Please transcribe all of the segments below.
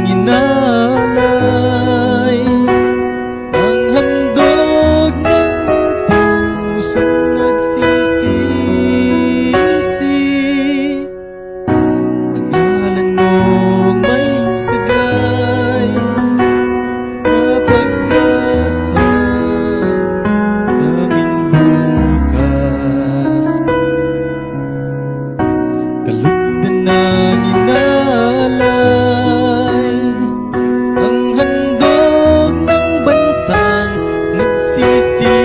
inalay ang handog ng pusong nagsisisi. Ang ngalan mong may taglay na pag-asa, daming bukas. Kalugdan ng inalay ang handog ng bansang nagsisisi.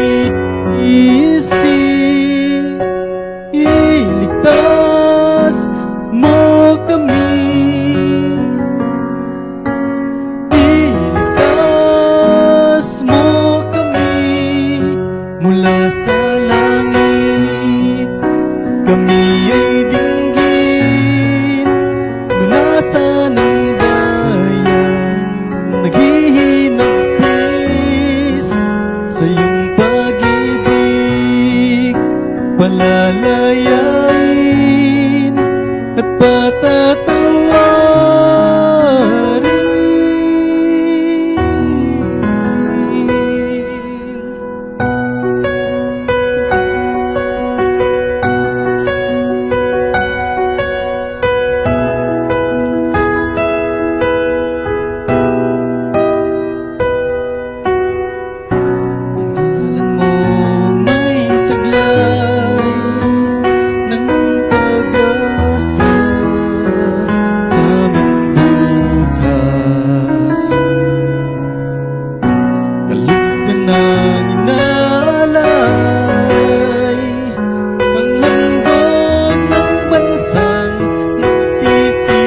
Iligtas mo kami, iligtas mo kami mula sa langit. Kami ay dinggin, lunasan ng bayan, naghihinagpis sa iyong pag-ibig, palalayain at patatawarin. Ngalan mo may taglay ng pag-asa, daming bukas. Kalugdan ng inalay ang handog ng bansang nagsisisi.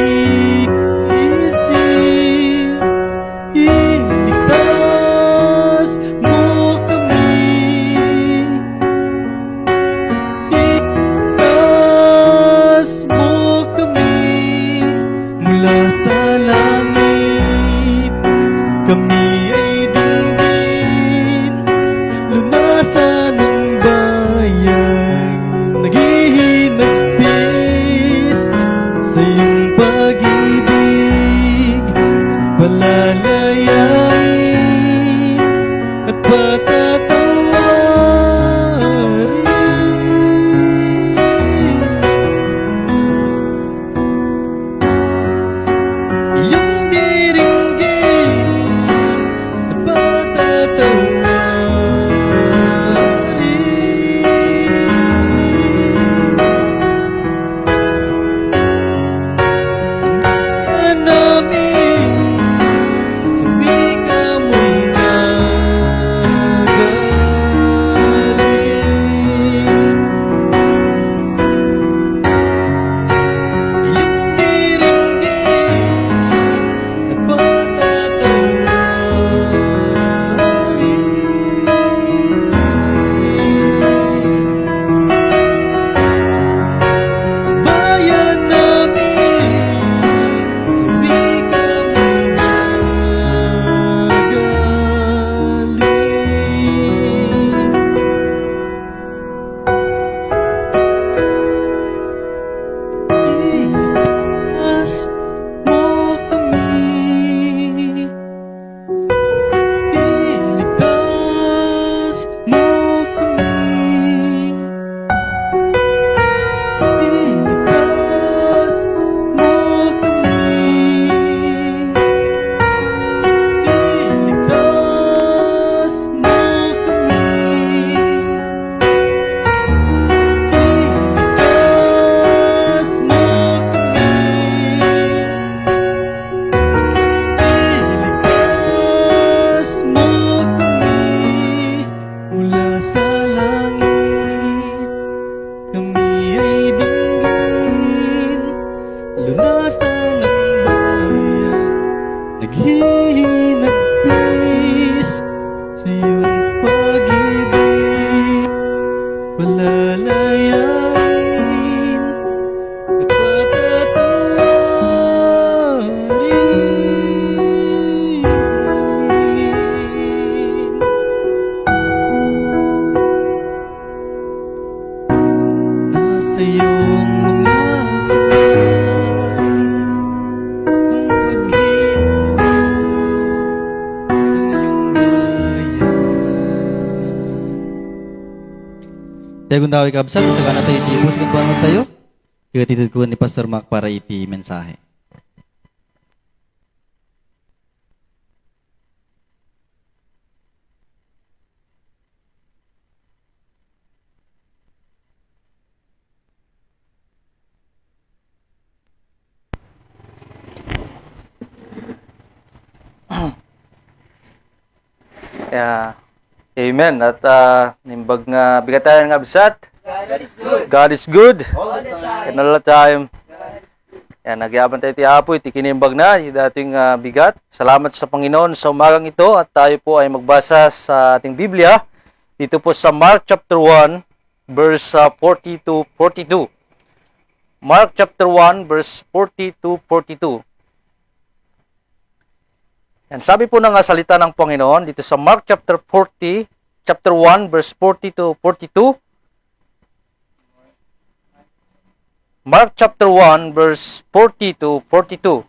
Iligtas mo kami, iligtas mo kami mula sa langit. Kami ay dinggin, lunasan ng bayan, naghihinagpis sa iyong pag-ibig, palalayain at patatawarin. Iyong diringgin at patatawarin. Namin sa wika mo'y gagaling. Iyong diringgin at patatawarin. Bayan namin sa wika mo'y gagaling. Iligtas mo kami, iligtas mo kami, iligtas mo kami, iligtas mo kami, iligtas mo kami, iligtas mo kami mula sa langit. Kami ay dinggin, lunasan ng bayan, naghihinagpis sa iyong pag-ibig, palalayain at patatawarin. Nasa iyong mga kamay Tayo kung daw ikabsat, sa kana tayo itibos kung paano tayo. Kaya ko ni Pastor Mac para iti mensahe. Yeah. Amen. At nimbag nga bigatayan nga bisat. God is good. And all the time. Yan, nagyaban tayo ti Apo, iti kinimbag na, yung dating bigat. Salamat sa Panginoon sa umagang ito at tayo po ay magbasa sa ating Biblia. Dito po sa Mark chapter 1, verse 40 to 42. Mark chapter 1, verse 40 to 42. Yan, sabi po ng salita ng Panginoon dito sa Mark chapter 40, chapter 1, verse 40 to 42. Mark chapter 1, verse 40 to 42.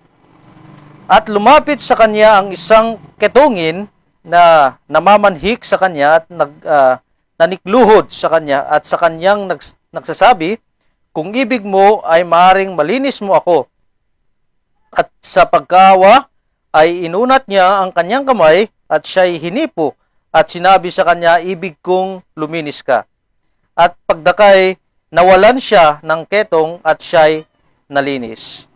At lumapit sa kanya ang isang ketungin na namamanhik sa kanya at nanikluhod sa kanya at sa kanyang nagsasabi, kung ibig mo ay maaring malinis mo ako. At sa pagkawa ay inunat niya ang kanyang kamay at siya'y hinipo at sinabi sa kanya, ibig kong luminis ka. At pagdakay, nawalan siya ng ketong at siya'y nalinis.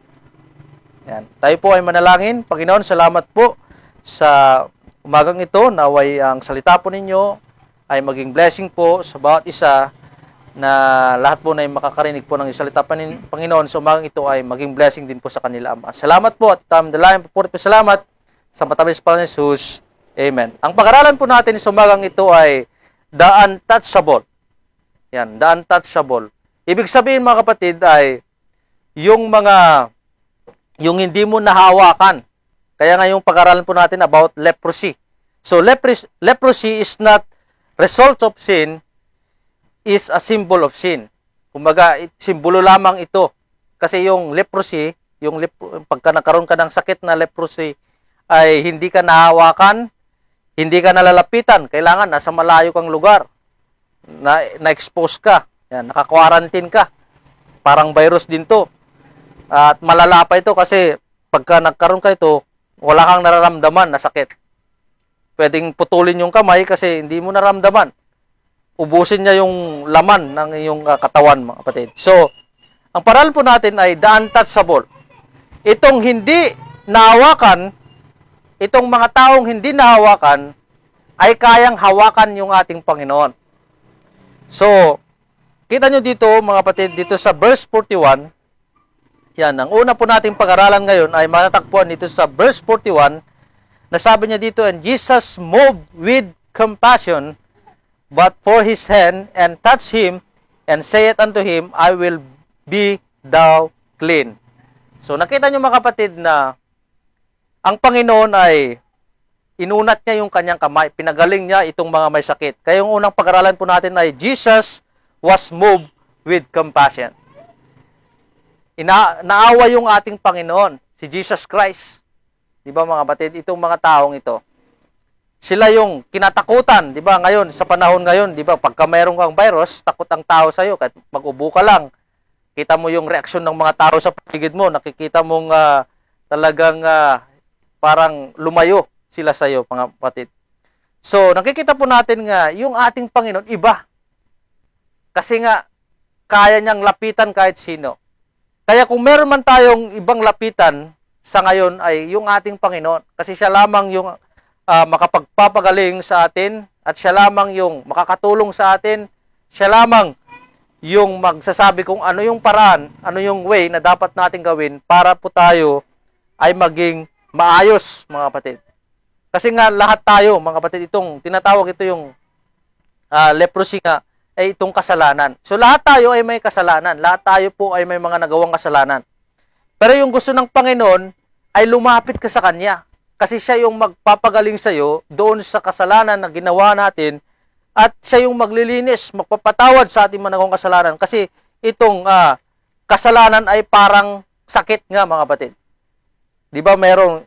Yan. Tayo po ay manalangin. Panginoon, salamat po sa umagang ito. Naway ang salita po ninyo ay maging blessing po sa bawat isa na lahat po na ay makakarinig po ng salita Panginoon sa umagang ito ay maging blessing din po sa kanila, Ama. Salamat po at tamang dalayan po salamat sa matamis pa ni Jesus. Amen. Ang pag-aralan po natin sa umagang ito ay The Untouchable. Yan, The Untouchable. Ibig sabihin mga kapatid ay yung hindi mo nahawakan. Kaya nga yung pag-aralan po natin about leprosy. So leprosy is not result of sin, is a symbol of sin. Kumbaga, simbolo lamang ito. Kasi yung leprosy, pagka nagkaroon ka ng sakit na leprosy, ay hindi ka nahawakan, hindi ka nalalapitan. Kailangan nasa malayo kang lugar. Na-expose ka. Yan, naka-quarantine ka. Parang virus din to. At malala pa ito kasi pagka nagkaroon ka ito, wala kang nararamdaman na sakit. Pwedeng putulin yung kamay kasi hindi mo nararamdaman. Ubusin niya yung laman ng iyong katawan, mga kapatid. So, ang paral po natin ay the untouchable. Itong hindi nahawakan, itong mga taong hindi nahawakan, ay kayang hawakan yung ating Panginoon. So, kita nyo dito, mga kapatid, dito sa verse 41, yan, ang una po nating pag-aralan ngayon ay matatagpuan dito sa verse 41, na sabi niya dito, and Jesus moved with compassion, but for his hand, and touched him, and saith unto him, I will be thou clean. So, nakita nyo mga kapatid na ang Panginoon ay inunat niya yung kanyang kamay, pinagaling niya itong mga may sakit. Kaya yung unang pag-aralan po natin ay Jesus was moved with compassion. Naawa yung ating Panginoon, si Jesus Christ. Di ba mga kapatid, itong mga taong ito, sila yung kinatakutan, di ba? Ngayon, sa panahon ngayon, di ba? Pagka mayroon kang virus, takot ang tao sa iyo. Kahit mag-ubo ka lang, kita mo yung reaksyon ng mga tao sa paligid mo. Nakikita mong talagang parang lumayo sila sa iyo, mga kapatid. So, nakikita po natin nga, yung ating Panginoon, iba. Kasi nga, kaya niyang lapitan kahit sino. Kaya kung meron man tayong ibang lapitan sa ngayon ay yung ating Panginoon. Kasi siya lamang yung makapagpapagaling sa atin at siya lamang yung makakatulong sa atin. Siya lamang yung magsasabi kung ano yung paraan, ano yung way na dapat natin gawin para po tayo ay maging maayos, mga kapatid. Kasi nga lahat tayo, mga kapatid, itong tinatawag ito yung leprosy nga, ay itong kasalanan. So lahat tayo ay may kasalanan. Lahat tayo po ay may mga nagawang kasalanan. Pero yung gusto ng Panginoon ay lumapit ka sa Kanya. Kasi siya yung magpapagaling sa iyo doon sa kasalanan na ginawa natin at siya yung maglilinis, magpapatawad sa ating mga kasalanan. Kasi itong kasalanan ay parang sakit nga, mga kapatid. Di ba merong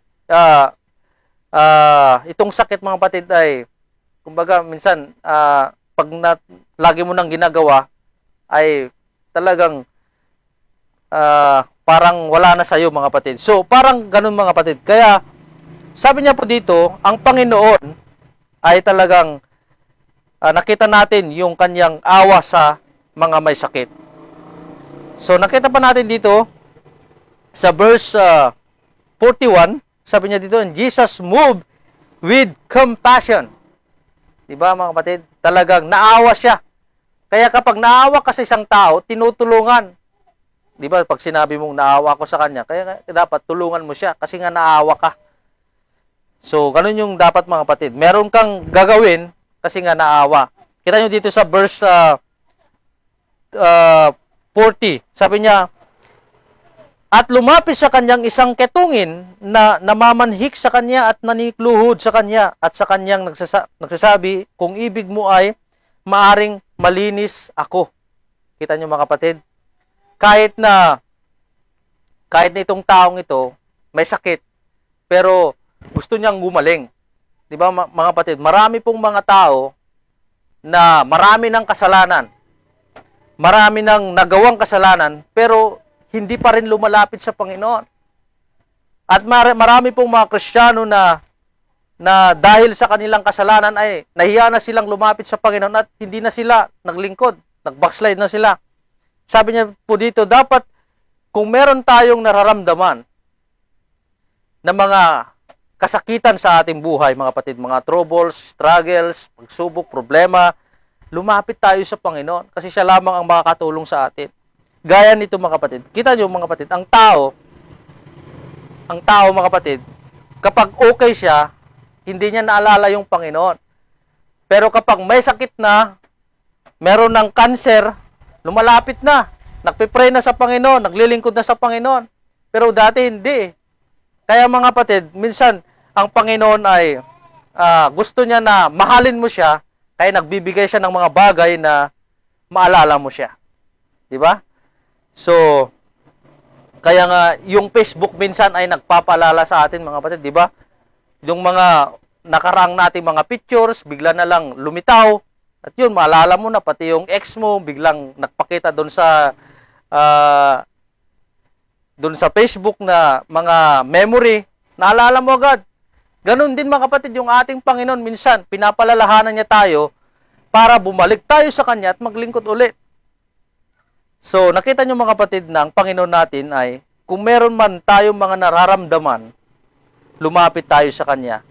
itong sakit, mga kapatid, ay kumbaga minsan pag lagi mo nang ginagawa, ay talagang parang wala na sa'yo mga kapatid. So, parang ganun mga kapatid. Kaya, sabi niya po dito, ang Panginoon ay talagang nakita natin yung kanyang awa sa mga may sakit. So, nakita pa natin dito sa verse 41, sabi niya dito, and Jesus moved with compassion. Diba mga kapatid? Talagang naawa siya. Kaya kapag naawa ka sa isang tao, tinutulungan. Diba? Pag sinabi mong naawa ko sa kanya, kaya dapat tulungan mo siya kasi nga naawa ka. So, ganun yung dapat mga kapatid. Meron kang gagawin kasi nga naawa. Kita nyo dito sa verse 40. Sabi niya, at lumapit sa kanyang isang ketungin na namamanhik sa kanya at nanikluhod sa kanya at sa kanyang nagsasabi, kung ibig mo ay maaring malinis ako. Kita nyo mga kapatid? Kahit na itong taong ito may sakit, pero gusto niyang gumaling. Di ba mga kapatid? Marami pong mga tao na marami ng kasalanan. Marami ng nagawang kasalanan, pero hindi pa rin lumalapit sa Panginoon. At marami pong mga Kristiyano na dahil sa kanilang kasalanan ay nahiya na silang lumapit sa Panginoon at hindi na sila naglingkod, nag-backslide na sila. Sabi niya po dito, dapat kung meron tayong nararamdaman na mga kasakitan sa ating buhay, mga kapatid, mga troubles, struggles, pagsubok, problema, lumapit tayo sa Panginoon kasi siya lamang ang makakatulong sa atin. Gaya nito mga kapatid. Kita nyo mga kapatid, ang tao mga kapatid, kapag okay siya, hindi niya naalala yung Panginoon. Pero kapag may sakit na, meron ng cancer, lumalapit na, nagpipray na sa Panginoon, naglilingkod na sa Panginoon. Pero dati hindi. Kaya mga kapatid, minsan ang Panginoon ay gusto niya na mahalin mo siya, kaya nagbibigay siya ng mga bagay na maalala mo siya. Di ba? So, kaya nga yung Facebook minsan ay nagpapaalala sa atin mga kapatid, di ba? Yung mga nakaraang nating mga pictures, bigla na lang lumitaw. At yun, maalala mo na pati yung ex mo biglang nagpakita doon sa Facebook na mga memory. Naalala mo agad. Ganon din mga kapatid, yung ating Panginoon minsan, pinapalalahanan niya tayo para bumalik tayo sa Kanya at maglingkod ulit. So, nakita niyo mga kapatid na ang Panginoon natin ay, kung meron man tayong mga nararamdaman, lumapit tayo sa Kanya.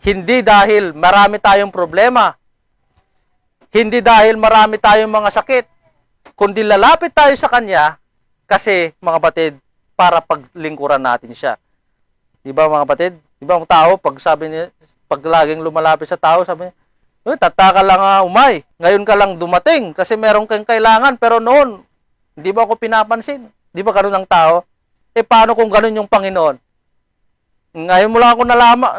Hindi dahil marami tayong problema, hindi dahil marami tayong mga sakit, kundi lalapit tayo sa Kanya kasi, mga kapatid, para paglingkuran natin siya. Di ba mga kapatid? Di ba ang tao, pag laging lumalapit sa tao, sabi niya, tataka lang umay, ngayon ka lang dumating kasi meron kang kailangan, pero noon, hindi ba ako pinapansin? Di ba ganun ang tao? Paano kung ganun yung Panginoon? Ngayon mo lang ako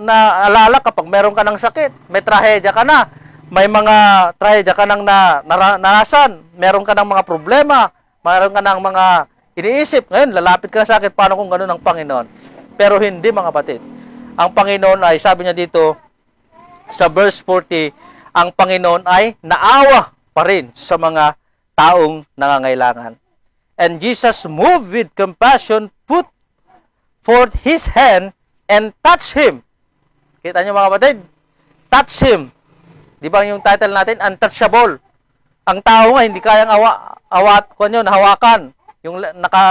naalala kapag meron ka ng sakit, may trahedya ka na, may mga trahedya ka nang naranasan, meron ka ng mga problema, meron ka ng mga iniisip, ngayon lalapit ka sa akin, paano kung ganun ang Panginoon? Pero hindi mga kapatid. Ang Panginoon ay, sabi niya dito, sa verse 40, ang Panginoon ay naawa pa rin sa mga taong nangangailangan. And Jesus moved with compassion, put forth His hand, and touched him. Kita niyo mga kapatid? Touch him. Di ba yung title natin, untouchable. Ang tao nga hindi kayang hawakan. Yung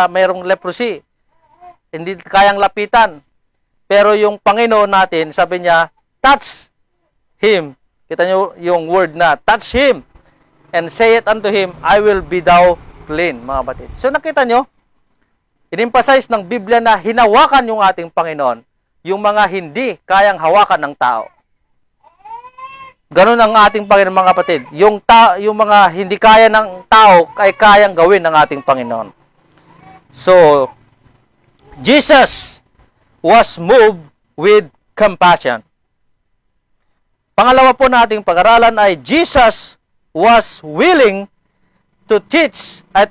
mayroong leprosy. Hindi kayang lapitan. Pero yung Panginoon natin, sabi niya, touch him. Kita niyo yung word na, touch him. And say it unto him, I will be thou clean, mga kapatid. So nakita niyo, in-emphasize ng Biblia na hinawakan yung ating Panginoon, yung mga hindi kayang hawakan ng tao. Ganun ang ating Panginoon, mga kapatid. Yung mga hindi kaya ng tao ay kayang gawin ng ating Panginoon. So, Jesus was moved with compassion. Pangalawa po nating pag-aralan ay Jesus was willing to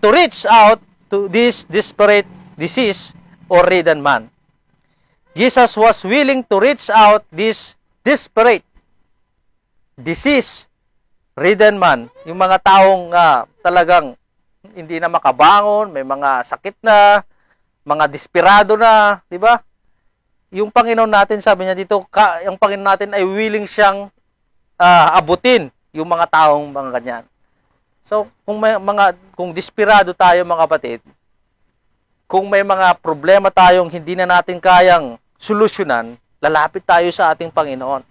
reach out to this desperate disease or ridden man. Jesus was willing to reach out this desperate disease ridden man, yung mga taong talagang hindi na makabangon, may mga sakit na, mga desperado na, di ba? Yung Panginoon natin, sabi niya dito, yung Panginoon natin ay willing siyang abutin yung mga taong mga ganyan. So, kung desperado tayo mga kapatid, kung may mga problema tayong hindi na natin kayang solusyonan, lalapit tayo sa ating Panginoon.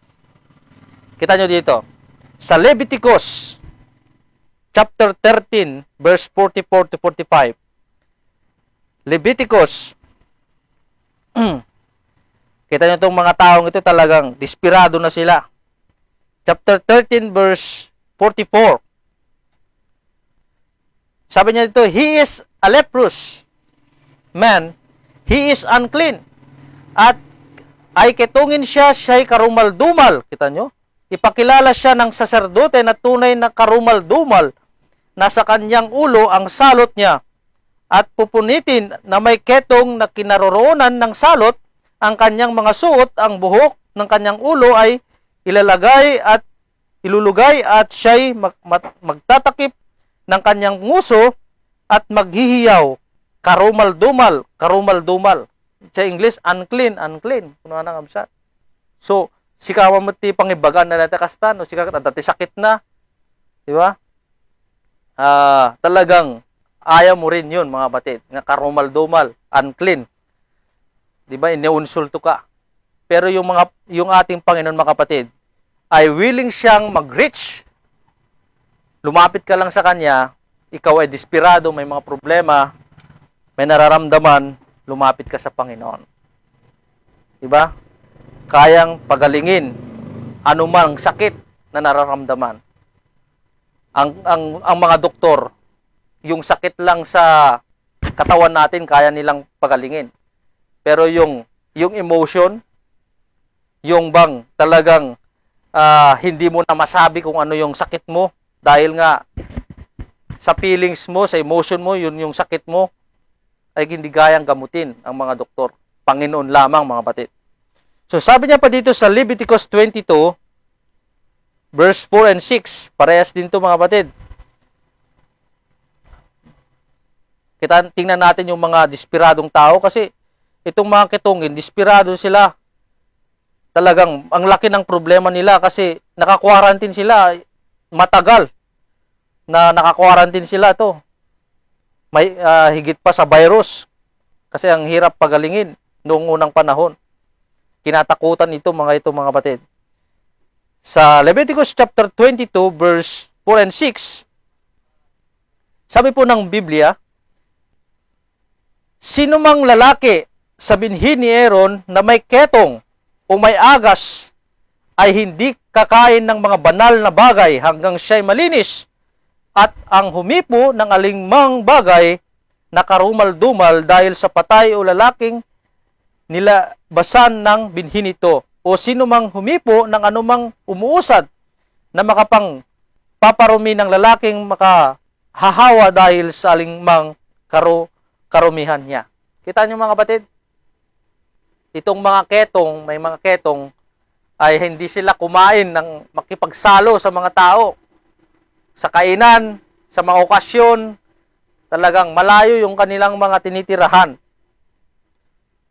Kita nyo dito, sa Leviticus chapter 13 verse 44 to 45. Leviticus. Kita nyo itong mga taong ito, talagang desperado na sila. Chapter 13 verse 44. Sabi niya dito, he is a leprous man, he is unclean. At ay ketungin siya, siya'y karumal-dumal. Kita nyo? Ipakilala siya ng saserdote na tunay na karumal-dumal. Nasa kanyang ulo ang salot niya. At pupunitin na may ketong na kinaroroonan ng salot ang kanyang mga suot, ang buhok ng kanyang ulo ay ilulugay at siya'y magtatakip ng kanyang nguso at maghihiyaw. Karumal-dumal, karumal-dumal. Sa English, unclean, unclean. Kuno na nga. So, sikawa mo ti pangibagan na dati kastan, o sikawa dati sakit na. Di ba? Talagang ayaw mo rin yun, mga batid. Nga karumal-dumal, unclean. Di ba? Iniunsulto ka. Pero yung ating Panginoon, mga kapatid, ay willing siyang mag-reach. Lumapit ka lang sa Kanya, ikaw ay desperado, may mga problema, may nararamdaman, lumapit ka sa Panginoon. Diba? Kayang pagalingin anumang sakit na nararamdaman. Ang mga doktor, yung sakit lang sa katawan natin, kaya nilang pagalingin. Pero yung emotion, yung bang talagang hindi mo na masabi kung ano yung sakit mo, dahil nga sa feelings mo, sa emotion mo, yun yung sakit mo, ay hindi gayang gamutin ang mga doktor. Panginoon lamang, mga kapatid. So sabi niya pa dito sa Leviticus 22, verse 4 and 6, parehas din to, mga kapatid. Tingnan natin yung mga desperadong tao, kasi itong mga ketungin, desperado sila. Talagang ang laki ng problema nila kasi naka-quarantine sila, matagal na naka-quarantine sila to. May higit pa sa virus kasi ang hirap pagalingin noong unang panahon. Kinatakutan ito mga kapatid. Sa Leviticus chapter 22 verse 4 and 6, sabi po ng Biblia, sino mang lalaki sa binhi ni Aaron na may ketong o may agas ay hindi kakain ng mga banal na bagay hanggang siya'y malinis, at ang humipo ng alingmang bagay na karumal-dumal dahil sa patay o lalaking nilabasan ng binhi nito, o sino mang humipo ng anumang umuusad na paparumi ng lalaking makahahawa dahil sa alingmang karumihan niya. Kita niyo, mga kapatid? Itong mga ketong, may mga ketong ay hindi sila kumain ng makipagsalo sa mga tao. Sa kainan, sa mga okasyon, talagang malayo yung kanilang mga tinitirahan.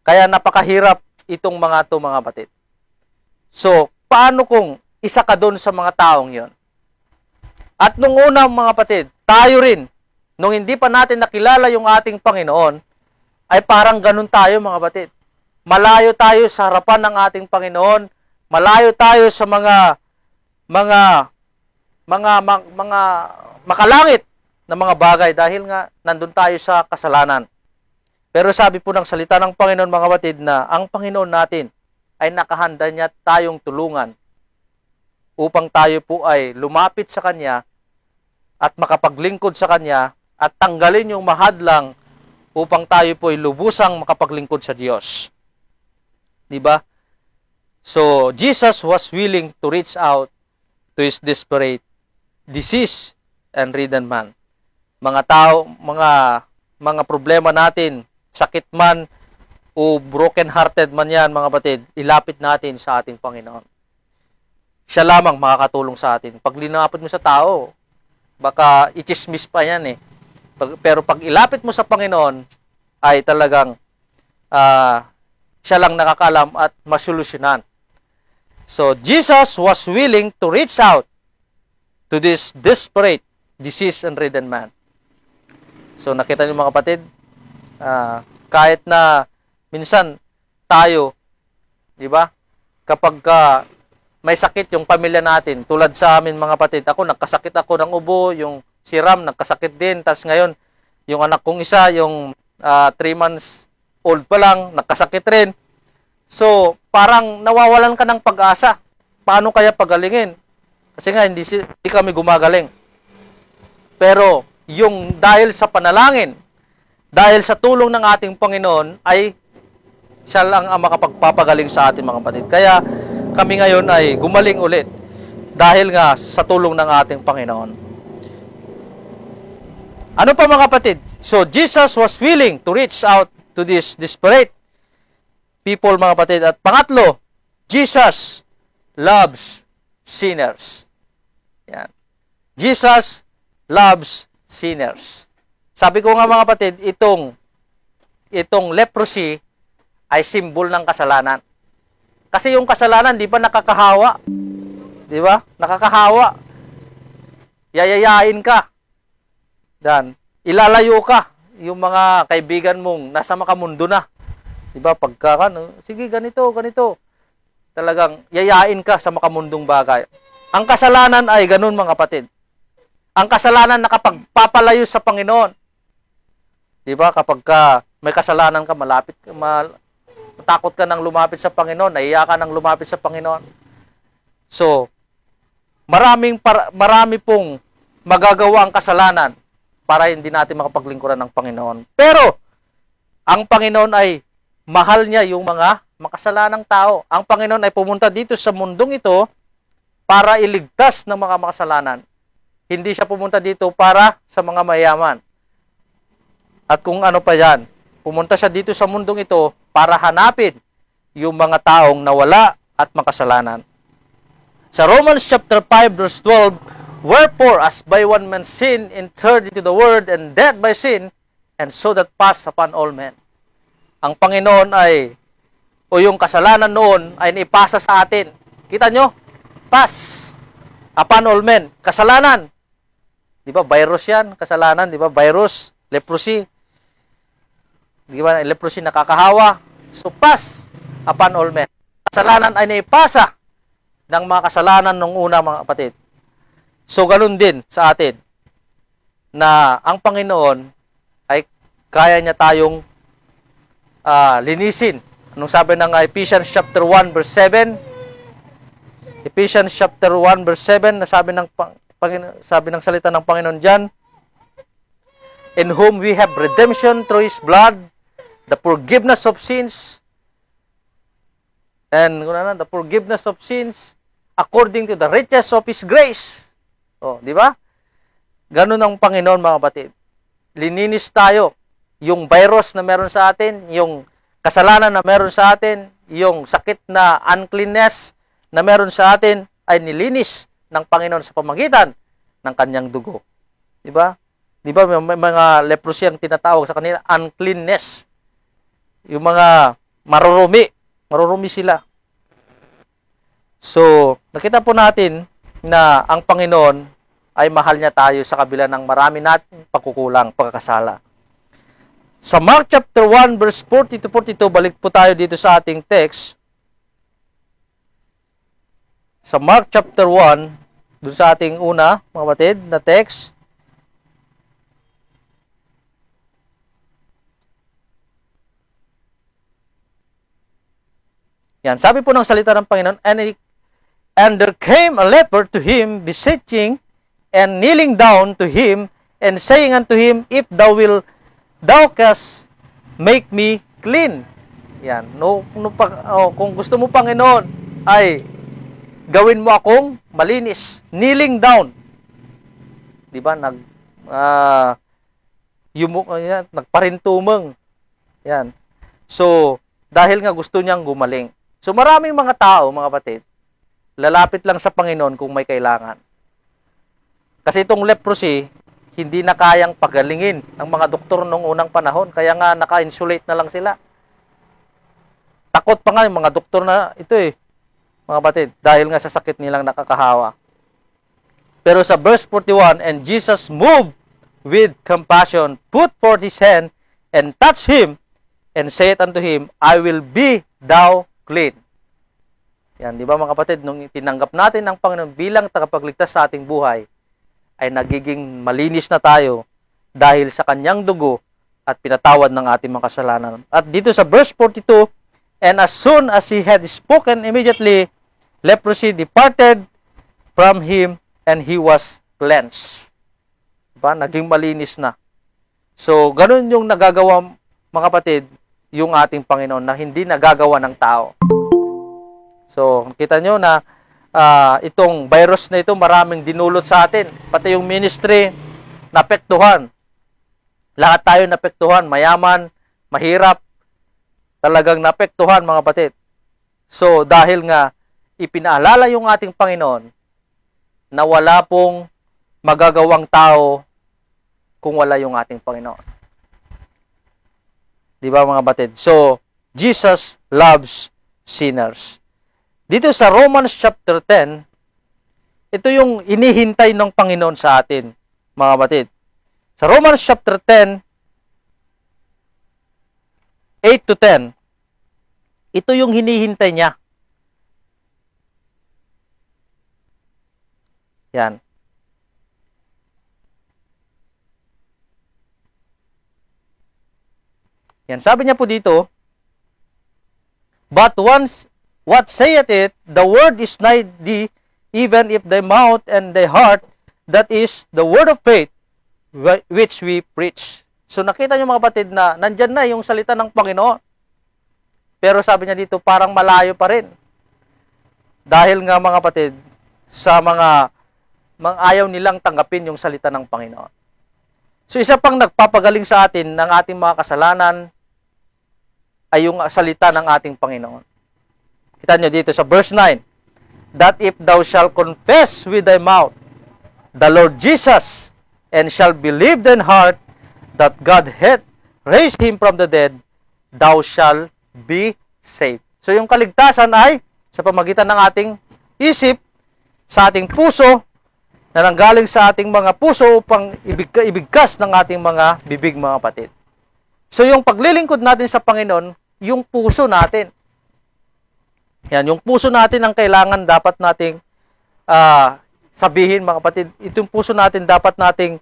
Kaya napakahirap itong mga to, mga kapatid. So, paano kung isa ka doon sa mga taong yon? At nung una, mga kapatid, tayo rin, nung hindi pa natin nakilala yung ating Panginoon, ay parang ganun tayo, mga kapatid. Malayo tayo sa harapan ng ating Panginoon, malayo tayo sa mga makalangit na mga bagay dahil nga nandun tayo sa kasalanan. Pero sabi po ng salita ng Panginoon, mga kapatid, na ang Panginoon natin ay nakahanda niya tayong tulungan upang tayo po ay lumapit sa Kanya at makapaglingkod sa Kanya at tanggalin yung mahadlang upang tayo po ay lubusang makapaglingkod sa Diyos. Diba? So, Jesus was willing to reach out to his desperate, disease and ridden man. Mga tao, mga problema natin, sakit man o broken-hearted man yan, mga kapatid, ilapit natin sa ating Panginoon. siya lamang makakatulong sa atin. Pag linapit mo sa tao, baka ichismis pa yan eh. Pero pag ilapit mo sa Panginoon, ay talagang siya lang nakakalam at masolusyonan. So, Jesus was willing to reach out to this desperate, disease and ridden man. So, nakita niyo mga kapatid, kahit na minsan tayo, di ba? Kapag may sakit yung pamilya natin, tulad sa amin mga kapatid, nagkasakit ako ng ubo, yung si Ram nagkasakit din, tas ngayon, yung anak kong isa, yung 3 months old pa lang, nagkasakit rin. So, parang nawawalan ka ng pag-asa. Paano kaya pagalingin? Kasi nga, hindi kami gumagaling. Pero, yung dahil sa panalangin, dahil sa tulong ng ating Panginoon, ay siya lang ang makapagpapagaling sa ating mga kapatid. Kaya, kami ngayon ay gumaling ulit. Dahil nga sa tulong ng ating Panginoon. Ano pa mga kapatid? So, Jesus was willing to reach out to this desperate people, mga kapatid. At pangatlo, Jesus loves sinners. Yan. Jesus loves sinners. Sabi ko nga mga kapatid, itong leprosy ay simbol ng kasalanan. Kasi yung kasalanan, di ba nakakahawa? Di ba? Nakakahawa. Yayayain ka. Dan, ilalayo ka. Yung mga kaibigan mong nasa makamundo na. Di ba? Pagka, sige, ganito. Talagang yayain ka sa makamundong bagay. Ang kasalanan ay ganun mga kapatid. Ang kasalanan nakapagpapalayo sa Panginoon. Di ba? Kapag may kasalanan ka, matakot ka nang lumapit sa Panginoon, naiya ka nang lumapit sa Panginoon. So, marami pong magagawa ang kasalanan para hindi natin makapaglingkuran ng Panginoon. Pero, ang Panginoon ay mahal niya yung mga makasalanang tao. Ang Panginoon ay pumunta dito sa mundong ito para iligtas ng mga makasalanan. Hindi siya pumunta dito para sa mga mayaman. At kung ano pa yan, pumunta siya dito sa mundong ito para hanapin yung mga taong nawala at makasalanan. Sa Romans chapter 5 verse 12, wherefore as by one man sin entered into the world, and death by sin, and so that passed upon all men. Ang Panginoon ay, o yung kasalanan noon ay naipasa sa atin. Kita nyo? Pass upon all men. Kasalanan. Di ba? Virus yan. Kasalanan. Di ba? Virus. Leprosy. Di ba? Leprosy nakakahawa. So, pass upon all men. Kasalanan ay naipasa ng mga kasalanan nung una, mga kapatid. So, ganun din sa atin na ang Panginoon ay kaya niya tayong linisin. Anong sabi ng Ephesians chapter 1 verse 7? Ephesians chapter 1 verse 7, sabi ng salita ng Panginoon diyan, in whom we have redemption through His blood, the forgiveness of sins, and the forgiveness of sins according to the riches of His grace. Oh, di ba? Ganun ang Panginoon, mga kapatid. Lininis tayo. Yung virus na meron sa atin, yung kasalanan na meron sa atin, yung sakit na uncleanness na meron sa atin, ay nilinis ng Panginoon sa pamagitan ng kanyang dugo. Di ba? Di ba may mga leprosy ang tinatawag sa kanila, uncleanness. Yung mga marurumi sila. So, nakita po natin na ang Panginoon ay mahal niya tayo sa kabila ng marami nating pagkukulang, pagkakasala. Sa Mark chapter 1 verse 40 to 42, balik po tayo dito sa ating text. Sa Mark chapter 1, doon sa ating una, mga kapatid, na text. Yan, sabi po ng salita ng Panginoon, and there came a leper to him, beseeching, and kneeling down to him, and saying unto him, if thou canst make me clean. Yan, kung gusto mo, Panginoon, ay gawin mo akong malinis. Kneeling down. Di ba? Nagparintumeng. Yan. So, dahil nga gusto niyang gumaling. So, maraming mga tao, mga kapatid, lalapit lang sa Panginoon kung may kailangan. Kasi itong leprosy, hindi na kayang pagalingin ng mga doktor noong unang panahon. Kaya nga naka-insulate na lang sila. Takot pa nga yung mga doktor na ito mga batid, dahil nga sa sakit nilang nakakahawa. Pero sa verse 41, and Jesus moved with compassion, put forth his hand, and touched him, and said unto him, I will be thou clean. Yan, di ba mga kapatid, nung tinanggap natin ang Panginoon bilang tagapagligtas sa ating buhay, ay nagiging malinis na tayo dahil sa kanyang dugo at pinatawad ng ating mga kasalanan. At dito sa verse 42, and as soon as he had spoken, immediately leprosy departed from him and he was cleansed. Diba? Naging malinis na. So, ganun yung nagagawa, mga kapatid, yung ating Panginoon na hindi nagagawa ng tao. So, kita nyo na itong virus na ito maraming dinulot sa atin. Pati yung ministry, napektuhan. Lahat tayo napektuhan. Mayaman, mahirap. Talagang napektuhan, mga kapatid. So, dahil nga, ipinaalala yung ating Panginoon na wala pong magagawang tao kung wala yung ating Panginoon. Di ba, mga kapatid? So, Jesus loves sinners. Dito sa Romans chapter 10, ito yung inihintay ng Panginoon sa atin, mga kapatid. Sa Romans chapter 10, 8 to 10, ito yung hinihintay niya. Yan. Yan, sabi niya po dito, but once what saith it, the word is nigh thee, even if thy mouth and thy heart, that is the word of faith, which we preach. So nakita niyo mga kapatid na nandyan na yung salita ng Panginoon. Pero sabi niya dito, parang malayo pa rin. Dahil nga mga kapatid, sa mga ayaw nilang tanggapin yung salita ng Panginoon. So isa pang nagpapagaling sa atin ng ating mga kasalanan ay yung salita ng ating Panginoon. Kita nyo dito sa verse 9, that if thou shalt confess with thy mouth the Lord Jesus, and shalt believe in heart that God hath raised him from the dead, thou shalt be saved. So yung kaligtasan ay sa pamagitan ng ating isip, sa ating puso, na nanggaling sa ating mga puso upang ibigkas ng ating mga bibig, mga kapatid. So yung paglilingkod natin sa Panginoon, yung puso natin. Yan, yung puso natin ang kailangan dapat nating sabihin, mga kapatid. Itong puso natin dapat nating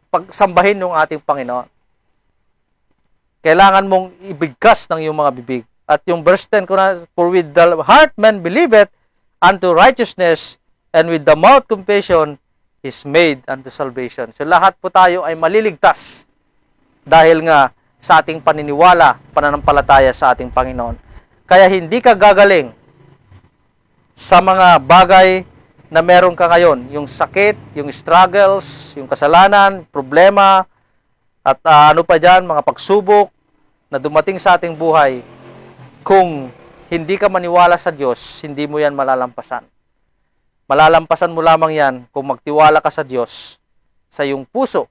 pagsambahin ng ating Panginoon. Kailangan mong ibigkas ng iyong mga bibig. At yung verse 10, for with the heart man believeth unto righteousness, and with the mouth confession is made unto salvation. So lahat po tayo ay maliligtas dahil nga sa ating paniniwala, pananampalataya sa ating Panginoon. Kaya hindi ka gagaling sa mga bagay na meron ka ngayon. Yung sakit, yung struggles, yung kasalanan, problema, at ano pa dyan, mga pagsubok na dumating sa ating buhay. Kung hindi ka maniwala sa Diyos, hindi mo yan malalampasan. Malalampasan mo lamang yan kung magtiwala ka sa Diyos, sa iyong puso.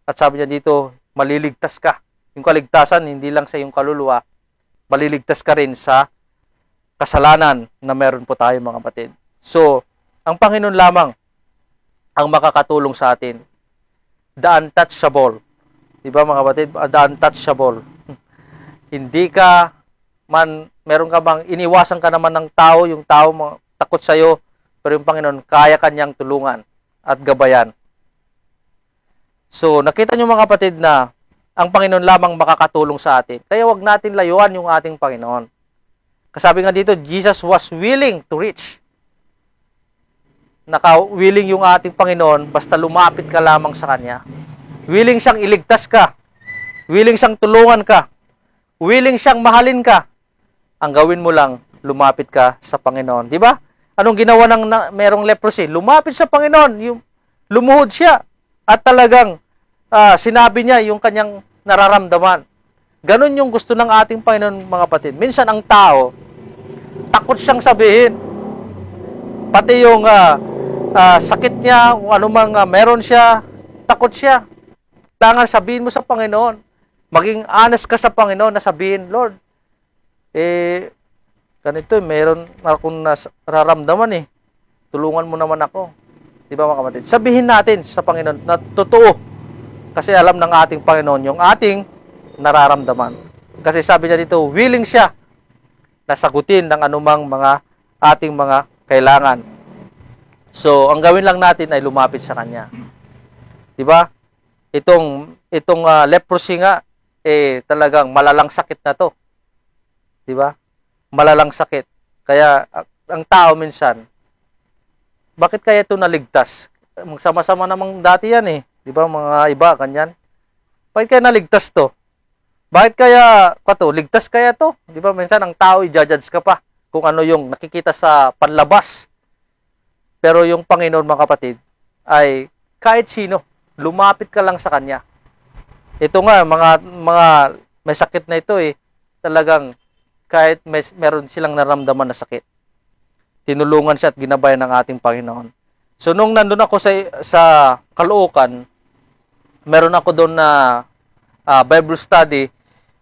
At sabi niya dito, maliligtas ka. Yung kaligtasan, hindi lang sa iyong kaluluwa, maliligtas ka rin sa kasalanan na meron po tayo, mga kapatid. So, ang Panginoon lamang ang makakatulong sa atin. The untouchable. Diba, mga kapatid? The untouchable. Hindi ka meron ka bang, iniwasan ka naman ng tao, yung tao takot sa'yo, pero yung Panginoon, kaya kanyang tulungan at gabayan. So, nakita nyo, mga kapatid, na ang Panginoon lamang makakatulong sa atin. Kaya wag natin layuan yung ating Panginoon. Kasabi nga dito, Jesus was willing to reach. Naka-willing yung ating Panginoon, basta lumapit ka lamang sa Kanya. Willing siyang iligtas ka. Willing siyang tulungan ka. Willing siyang mahalin ka. Ang gawin mo lang, lumapit ka sa Panginoon. Di ba? Anong ginawa ng merong leprosy? Lumapit sa Panginoon. Lumuhod siya. At talagang sinabi niya yung kanyang nararamdaman. Ganon yung gusto ng ating Panginoon, mga kapatid. Minsan ang tao, takot siyang sabihin. Pati yung sakit niya, kung ano mang meron siya, takot siya. Kailangan sabihin mo sa Panginoon. Maging honest ka sa Panginoon na sabihin, Lord, ganito, meron akong nararamdaman eh. Tulungan mo naman ako. Di ba mga kapatid? Sabihin natin sa Panginoon na totoo. Kasi alam ng ating Panginoon yung ating nararamdaman. Kasi sabi niya dito, willing siya na sagutin ng anumang mga ating mga kailangan. So, ang gawin lang natin ay lumapit sa Kanya. Di ba? Itong leprosy nga, talagang malalang sakit na to. Di ba? Malalang sakit. Kaya, ang tao minsan, bakit kaya ito naligtas? Magsama-sama namang dati yan eh. Di ba? Mga iba, kanyan. Bakit kaya naligtas to? Bakit kaya, ligtas kaya to? Di ba? Minsan, ang tao, i-judge ka pa kung ano yung nakikita sa panlabas. Pero yung Panginoon, mga kapatid, ay kahit sino, lumapit ka lang sa Kanya. Ito nga, mga may sakit na ito eh, talagang kahit meron silang naramdaman na sakit, tinulungan siya at ginabayan ng ating Panginoon. So, nung nandun ako sa Caloocan, meron ako doon na Bible study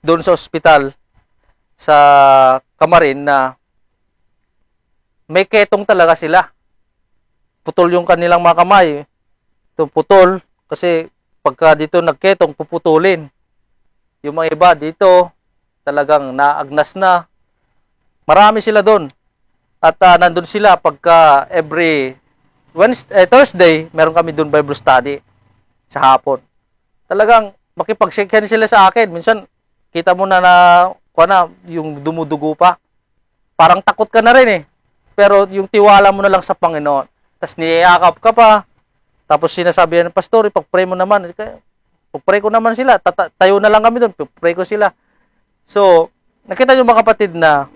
doon sa ospital sa Kamarin na may ketong talaga sila. Putol yung kanilang mga kamay. Ito putol kasi pagka dito nagketong puputulin. Yung mga iba dito talagang naagnas na. Marami sila doon. At nandun sila pagka every Thursday, meron kami doon Bible study sa hapon. Talagang makipag-shake hand sila sa akin. Minsan kita mo na yung dumudugo pa. Parang takot ka na rin eh. Pero yung tiwala mo na lang sa Panginoon. Tapos niyayakap ka pa. Tapos sinasabi ng pastor, ipag-pray mo naman. Pag-pray ko naman sila. Tayo na lang kami doon. Pag-pray ko sila. So, nakita nyo mga kapatid na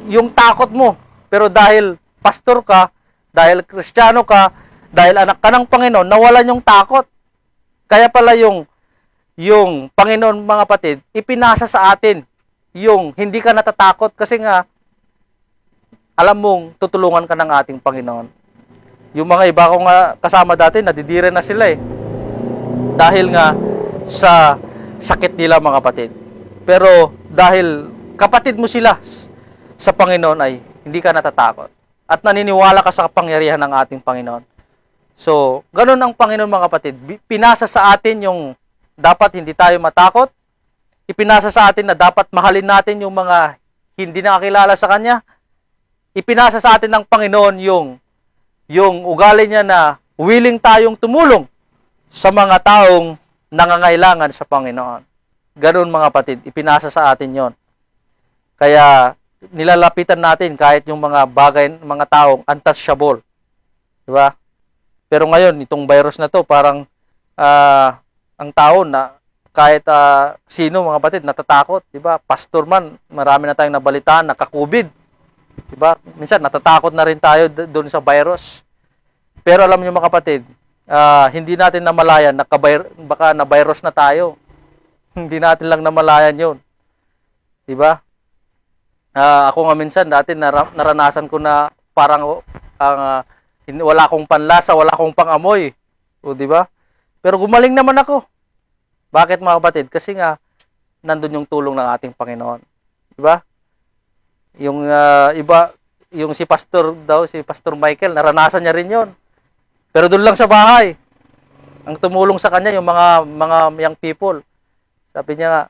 yung takot mo. Pero dahil pastor ka, dahil Kristiyano ka, dahil anak ka ng Panginoon, nawalan yung takot. Kaya pala yung Panginoon mga kapatid, ipinasa sa atin yung hindi ka natatakot kasi nga alam mong tutulungan ka ng ating Panginoon. Yung mga iba kong kasama dati, nadidire na sila eh. Dahil nga sa sakit nila mga kapatid. Pero dahil kapatid mo sila sa Panginoon ay hindi ka natatakot. At naniniwala ka sa kapangyarihan ng ating Panginoon. So, ganun ang Panginoon mga kapatid. Pinasa sa atin yung dapat hindi tayo matakot. Ipinasa sa atin na dapat mahalin natin yung mga hindi nakakilala sa Kanya. Ipinasa sa atin ng Panginoon yung ugali niya na willing tayong tumulong sa mga taong nangangailangan sa Panginoon. Ganun mga kapatid, ipinasa sa atin yon. Kaya nilalapitan natin kahit yung mga bagay, mga taong untouchable. Diba? Pero ngayon, itong virus na to, parang ang tao na kahit sino mga kapatid natatakot, 'di ba? Pastor man, marami na tayong nabalitaan naka-COVID. 'Di ba? Minsan natatakot na rin tayo doon sa virus. Pero alam niyo mga kapatid, hindi natin namalayan baka na virus na tayo. Hindi natin lang namalayan 'yon. 'Di ba? Ako nga minsan dati naranasan ko na parang wala akong panlasa, wala akong pangamoy. O 'di ba? Pero gumaling naman ako. Bakit mga kapatid? Kasi nga, nandun yung tulong ng ating Panginoon. Diba? Yung iba, yung si Pastor Michael, naranasan niya rin yon. Pero doon lang sa bahay. Ang tumulong sa kanya, yung mga young people. Sabi niya nga,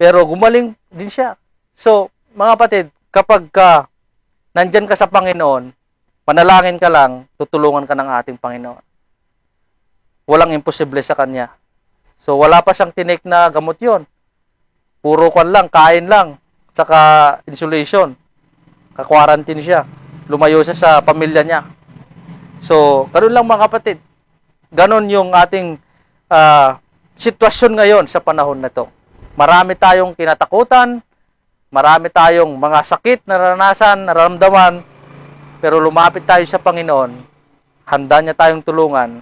pero gumaling din siya. So, mga kapatid, kapag nandyan ka sa Panginoon, manalangin ka lang, tutulungan ka ng ating Panginoon. Walang imposible sa Kanya. So, wala pa siyang tinik na gamot yon. Puro lang, kain lang, saka insulation. Ka-quarantine siya. Lumayo siya sa pamilya niya. So, ganun lang mga kapatid. Ganun yung ating sitwasyon ngayon sa panahon na to. Marami tayong kinatakutan, marami tayong mga sakit na naranasan, nararamdaman, pero lumapit tayo sa Panginoon, handa niya tayong tulungan,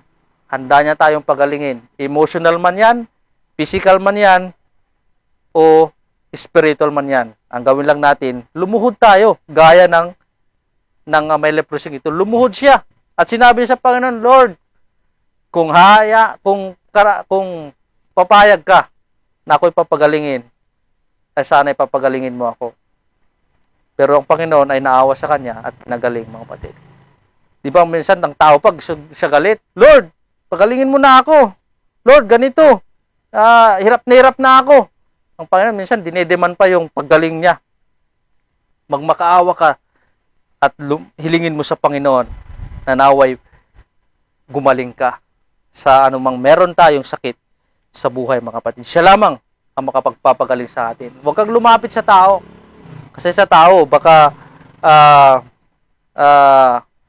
handa niya tayong pagalingin. Emotional man yan, physical man yan, o spiritual man yan. Ang gawin lang natin, lumuhod tayo, gaya ng ng may leprosy ito, lumuhod siya. At sinabi sa Panginoon, Lord, kung papayag ka na ako'y papagalingin, ay sana'y papagalingin mo ako. Pero ang Panginoon ay naawa sa kanya at nagaling, mga kapatid. Di ba minsan ang tao pag siya galit, Lord, pagalingin mo na ako. Lord, ganito. Hirap na ako. Ang Panginoon minsan dinedeman pa yung paggaling niya. Magmakaawa ka at hilingin mo sa Panginoon na naway gumaling ka sa anumang meron tayong sakit sa buhay, mga kapatid. Siya lamang ang makapagpapagaling sa atin. Huwag kang lumapit sa tao. Kasi sa tao, baka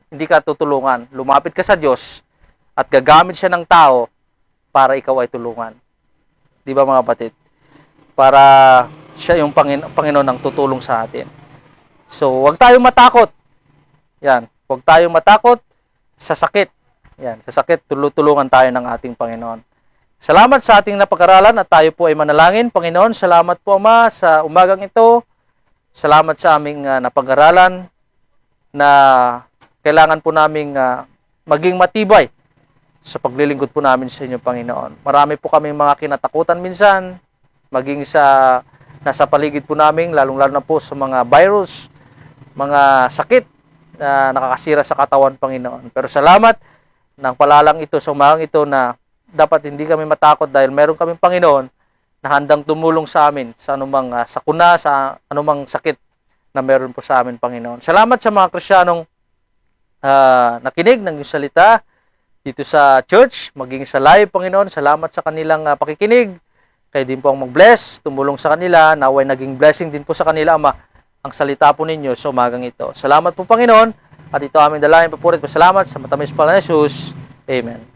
hindi ka tutulungan. Lumapit ka sa Diyos at gagamit siya ng tao para ikaw ay tulungan. Di ba, mga kapatid? Para siya yung Panginoon ang tutulong sa atin. So, huwag tayong matakot. Yan. Huwag tayong matakot sa sakit. Yan. Sa sakit, tulungan tayo ng ating Panginoon. Salamat sa ating napag-aralan at tayo po ay manalangin. Panginoon, salamat po, Ama, sa umagang ito. Salamat sa aming napag-aralan na kailangan po naming maging matibay sa paglilingkod po namin sa inyo, Panginoon. Marami po kaming mga kinatakutan minsan, maging nasa paligid po namin, lalong-lalo na po sa mga virus, mga sakit na nakakasira sa katawan, Panginoon. Pero salamat ng palalang ito sa umagang ito na dapat hindi kami matakot dahil meron kaming Panginoon na handang tumulong sa amin sa anumang sakuna, sa anumang sakit na meron po sa amin, Panginoon. Salamat sa mga Kristiyanong nakinig ng iyong salita dito sa church, maging sa live, Panginoon. Salamat sa kanilang pakikinig. Kayo din po ang mag-bless, tumulong sa kanila, naway naging blessing din po sa kanila, Ama, ang salita po ninyo sa umagang ito. Salamat po, Panginoon, at ito aming dalangin, papurit, pasalamat sa matamis pala ni Jesus. Amen.